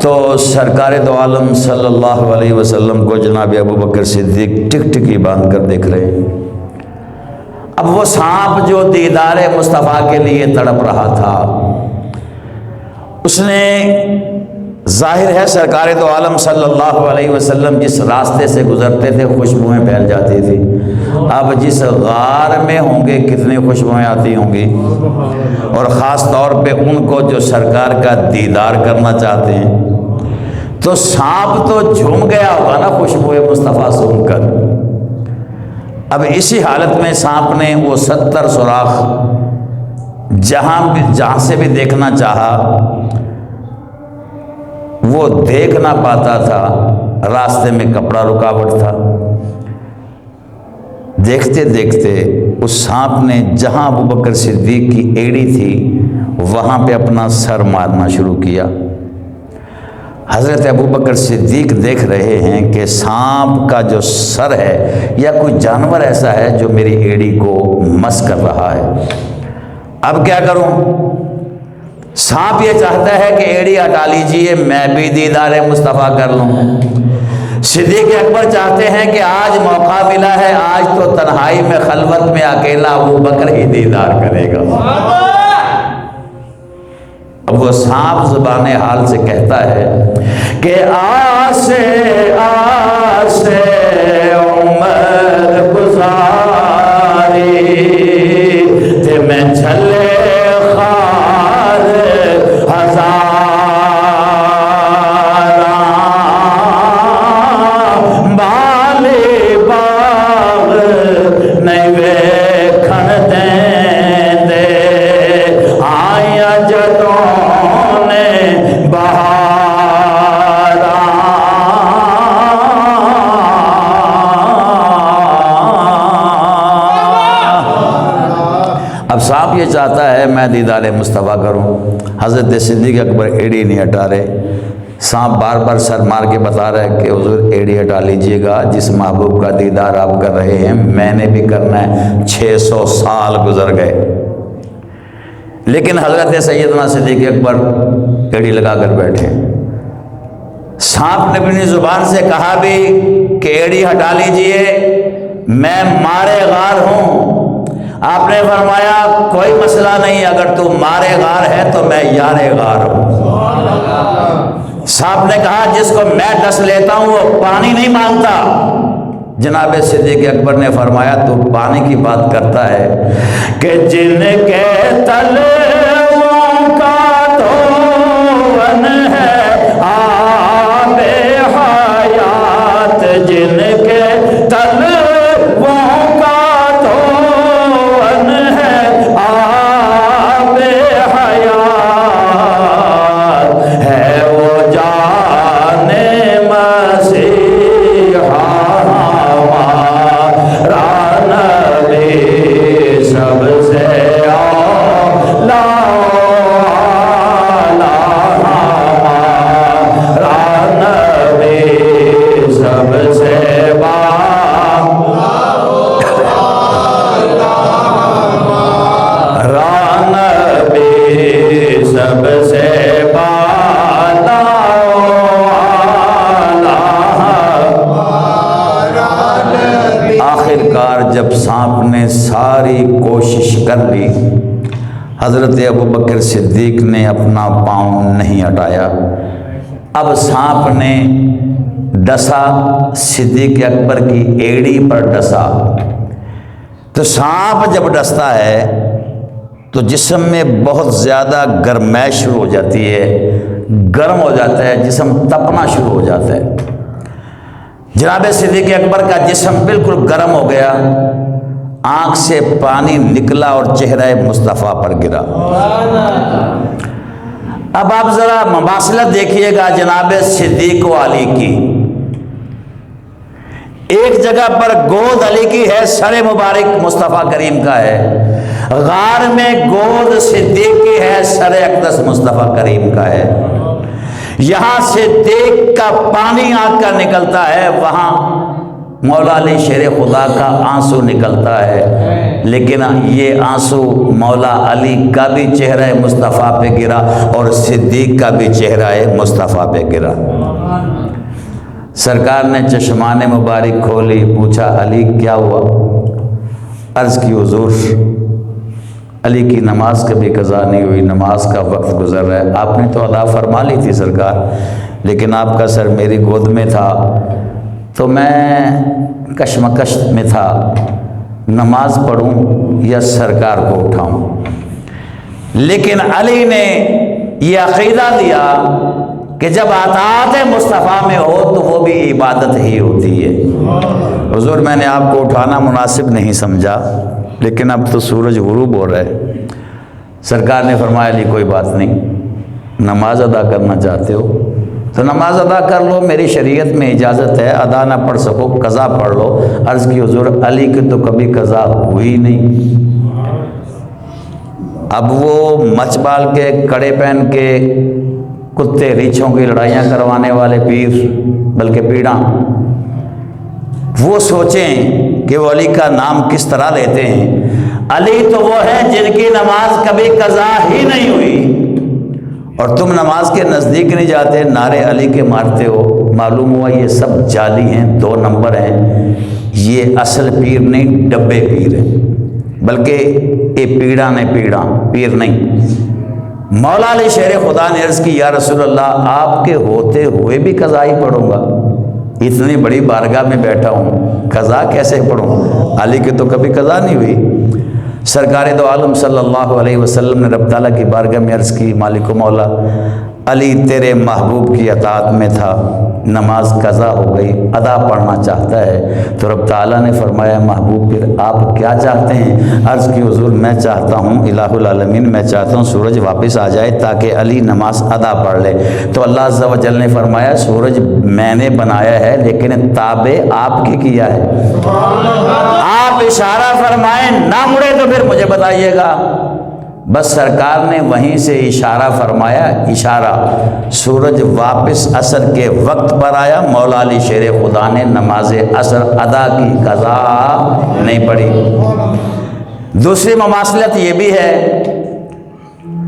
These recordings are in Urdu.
تو سرکار دو عالم صلی اللہ علیہ وسلم کو جناب ابو بکر صدیق ٹک ٹکی باندھ کر دیکھ رہے ہیں۔ اب وہ سانپ جو دیدار مصطفیٰ کے لیے تڑپ رہا تھا، اس نے ظاہر ہے سرکار دو عالم صلی اللہ علیہ وسلم جس راستے سے گزرتے تھے خوشبوئیں پھیل جاتی تھی، اب جس غار میں ہوں گے کتنی خوشبوئیں آتی ہوں گی، اور خاص طور پہ ان کو جو سرکار کا دیدار کرنا چاہتے ہیں، تو سانپ تو جھوم گیا ہوگا نا خوشبوئیں مصطفیٰ سن کر۔ اب اسی حالت میں سانپ نے وہ 70 سوراخ جہاں سے بھی دیکھنا چاہا وہ دیکھ نہ پاتا تھا، راستے میں کپڑا رکاوٹ تھا۔ دیکھتے دیکھتے اس سانپ نے جہاں ابو بکر صدیق کی ایڑی تھی وہاں پہ اپنا سر مارنا شروع کیا۔ حضرت ابو بکر صدیق دیکھ رہے ہیں کہ سانپ کا جو سر ہے یا کوئی جانور ایسا ہے جو میری ایڑی کو مس کر رہا ہے، اب کیا کروں؟ سانپ یہ چاہتا ہے کہ ایڑی ہٹا لیجئے، میں بھی دیدار مصطفیٰ کر لوں۔ صدیق اکبر چاہتے ہیں کہ آج موقع ملا ہے، آج تو تنہائی میں خلوت میں اکیلا ابو بکر ہی دیدار کرے گا۔ اب وہ سانپ زبان حال سے کہتا ہے کہ آسے آسے عمر گزاری تے میں جھلے خار ہزار بالی باغ نہیں ویکھن دیں دے آیا جدوں نے بہار۔ اب سانپ یہ چاہتا ہے میں دیدار مصطفیٰ کروں، حضرت صدیق اکبر ایڑی نہیں ہٹا رہے۔ سانپ بار بار سر مار کے بتا رہا ہے کہ حضور ایڑی ہٹا لیجئے گا، جس محبوب کا دیدار آپ کر رہے ہیں میں نے بھی کرنا ہے۔ 600 سال گزر گئے لیکن حضرت سیدنا صدیق اکبر ایڑی لگا کر بیٹھے۔ سانپ نے اپنی زبان سے کہا بھی کہ ایڑی ہٹا لیجئے، میں مارے غار ہوں۔ آپ نے فرمایا کوئی مسئلہ نہیں، اگر تو مارے غار ہے تو میں یارے غار ہوں۔ سانپ نے کہا جس کو میں ڈس لیتا ہوں وہ پانی نہیں مانگتا۔ جناب صدیق اکبر نے فرمایا تو پانی کی بات کرتا ہے کہ جن کے تلووں کا دھون ہے آب حیات، جن کے تلووں کا دھون ہے آب حیات، ہے وہ جان مسیحا سب سے اعلیٰ نبی سب سے نبی سب سے آخرکار جب سانپ نے ساری کوشش کر لی، حضرت ابو بکر صدیق نے اپنا پاؤں نہیں ہٹایا۔ اب سانپ نے ڈسا، صدیق اکبر کی ایڑی پر ڈسا۔ تو سانپ جب ڈستا ہے تو جسم میں بہت زیادہ گرمائش شروع ہو جاتی ہے، گرم ہو جاتا ہے، جسم تپنا شروع ہو جاتا ہے۔ جناب صدیق اکبر کا جسم بالکل گرم ہو گیا، آنکھ سے پانی نکلا اور چہرہ مصطفیٰ پر گرا۔ اب آپ ذرا مماثلت دیکھیے گا جناب صدیق و علی کی۔ ایک جگہ پر گود علی کی ہے، سر مبارک مصطفیٰ کریم کا ہے، غار میں گود صدیق کی ہے، سر اقدس مصطفیٰ کریم کا ہے۔ یہاں صدیق کا پانی آنکھ کا نکلتا ہے، وہاں مولا علی شیر خدا کا آنسو نکلتا ہے۔ لیکن یہ آنسو مولا علی کا بھی چہرہ مصطفیٰ پہ گرا اور صدیق کا بھی چہرہ مصطفیٰ پہ گرا۔ سرکار نے چشمان مبارک کھولی، پوچھا علی کیا ہوا؟ عرض کی حضور علی کی نماز کبھی قضا نہیں ہوئی، نماز کا وقت گزر رہا ہے، آپ نے تو ادا فرما لی تھی سرکار، لیکن آپ کا سر میری گود میں تھا تو میں کشمکش میں تھا، نماز پڑھوں یا سرکار کو اٹھاؤں؟ لیکن علی نے یہ عقیدہ دیا کہ جب اطاعت مصطفیٰ میں ہو تو وہ بھی عبادت ہی ہوتی ہے۔ حضور میں نے آپ کو اٹھانا مناسب نہیں سمجھا، لیکن اب تو سورج غروب ہو رہا ہے۔ سرکار نے فرمایا علی کوئی بات نہیں، نماز ادا کرنا چاہتے ہو تو نماز ادا کر لو، میری شریعت میں اجازت ہے، ادا نہ پڑھ سکو قضا پڑھ لو۔ عرض کی حضور علی کی تو کبھی قضا ہوئی نہیں۔ اب وہ مچ بال کے کڑے پہن کے کتے ریچھوں کی لڑائیاں کروانے والے پیر، بلکہ پیڑاں، وہ سوچیں کہ وہ علی کا نام کس طرح لیتے ہیں۔ علی تو وہ ہیں جن کی نماز کبھی قضا ہی نہیں ہوئی، اور تم نماز کے نزدیک نہیں جاتے، نعرے علی کے مارتے ہو۔ معلوم ہوا یہ سب جعلی ہیں، 2 نمبر ہیں، یہ اصل پیر نہیں، ڈبے پیر ہیں، بلکہ یہ پیڑاں نے پیڑاں، پیر نہیں۔ مولا علی شیر خدا نے عرض کی یا رسول اللہ آپ کے ہوتے ہوئے بھی قضا ہی پڑھوں گا، اتنی بڑی بارگاہ میں بیٹھا ہوں، قضا کیسے پڑھوں؟ علی کی تو کبھی قضا نہیں ہوئی۔ سرکار دو عالم صلی اللہ علیہ وسلم نے رب تعالیٰ کی بارگاہ میں عرض کی مالک و مولا علی تیرے محبوب کی اطاعت میں تھا، نماز قضا ہو گئی، ادا پڑھنا چاہتا ہے۔ تو رب تعالیٰ نے فرمایا محبوب پھر آپ کیا چاہتے ہیں؟ عرض کی حضور میں چاہتا ہوں الہ العالمین، میں چاہتا ہوں سورج واپس آ جائے تاکہ علی نماز ادا پڑھ لے۔ تو اللہ عز و جل نے فرمایا سورج میں نے بنایا ہے لیکن تابع آپ کی کیا ہے، آپ اشارہ فرمائیں نہ مڑے تو پھر مجھے بتائیے گا۔ بس سرکار نے وہیں سے اشارہ فرمایا، اشارہ، سورج واپس عصر کے وقت پر آیا، مولا علی شیر خدا نے نماز عصر ادا کی، قضا نہیں پڑھی۔ دوسری مماثلت یہ بھی ہے،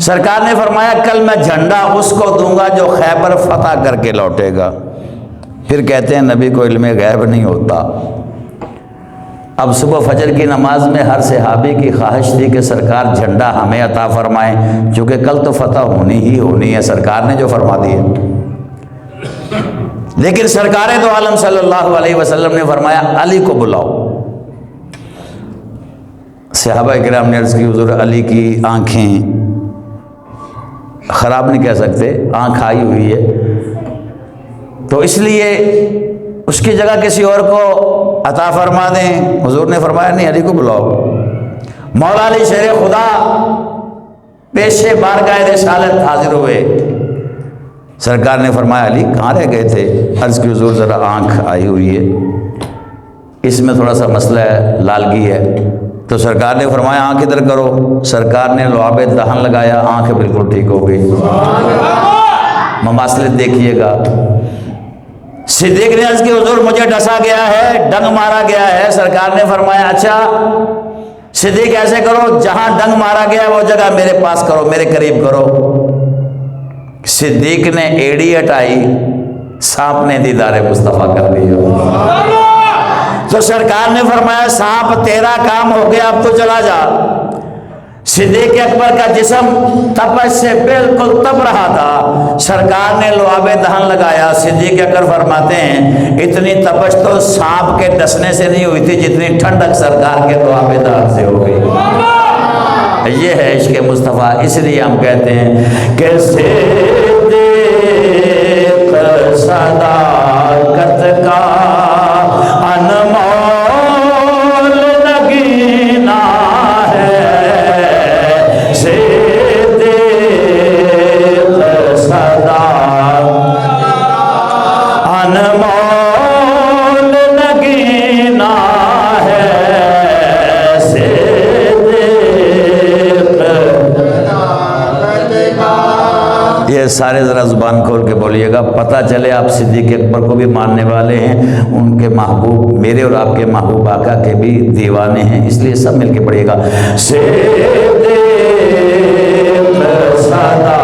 سرکار نے فرمایا کل میں جھنڈا اس کو دوں گا جو خیبر فتح کر کے لوٹے گا۔ پھر کہتے ہیں نبی کو علم غیب نہیں ہوتا۔ اب صبح فجر کی نماز میں ہر صحابی کی خواہش تھی کہ سرکار جھنڈا ہمیں عطا فرمائیں، چونکہ کل تو فتح ہونی ہی ہونی ہے، سرکار نے جو فرما دی ہے۔ لیکن سرکار دو عالم صلی اللہ علیہ وسلم نے فرمایا علی کو بلاؤ۔ صحابہ کرام نے عرض کی حضور علی کی آنکھیں خراب نہیں کہہ سکتے، آنکھ آئی ہوئی ہے، تو اس لیے اس کی جگہ کسی اور کو عطا فرما دیں۔ حضور نے فرمایا نہیں علی کو بلاؤ۔ مولا علی شیر خدا پیش بارگاہ رسالت حاضر ہوئے، سرکار نے فرمایا علی کہاں رہ گئے تھے؟ عرض کی حضور ذرا آنکھ آئی ہوئی ہے، اس میں تھوڑا سا مسئلہ ہے، لالگی ہے۔ تو سرکار نے فرمایا آنکھ ادھر کرو، سرکار نے لعاب دہن لگایا، آنکھ بالکل ٹھیک ہو گئی۔ مماثلت دیکھیے گا۔ صدیق نے عرض کی حضور مجھے ڈسا گیا ہے، ڈنگ مارا گیا ہے۔ سرکار نے فرمایا اچھا صدیق ایسے کرو، جہاں ڈنگ مارا گیا ہے وہ جگہ میرے پاس کرو، میرے قریب کرو۔ صدیق نے ایڑی ہٹائی، سانپ نے دیدار مصطفیٰ کر دیا۔ تو سرکار نے فرمایا سانپ تیرا کام ہو گیا، اب تو چلا جا۔ صدیق اکبر کا جسم تپش سے بالکل تپ رہا تھا، سرکار نے لعاب دہن لگایا۔ صدیق اکبر فرماتے ہیں اتنی تپش تو سانپ کے ڈسنے سے نہیں ہوئی تھی جتنی ٹھنڈک سرکار کے لعاب دہن سے ہو گئی۔ یہ ہے عشق مصطفیٰ، اس لیے ہم کہتے ہیں کہ صدیق صداقت کا انمول نگینا ہے، صدیق صداقت انمول نگینا ہے، صدیق۔ یہ سارے ذرا زبان کھول کے بولیے بولیے گا، پتہ چلے آپ صدیق اکبر کو بھی ماننے والے ہیں، ان کے محبوب میرے اور آپ کے محبوب آقا کے بھی دیوانے ہیں، اس لیے سب مل کے پڑھیے گا۔ صدیق صدا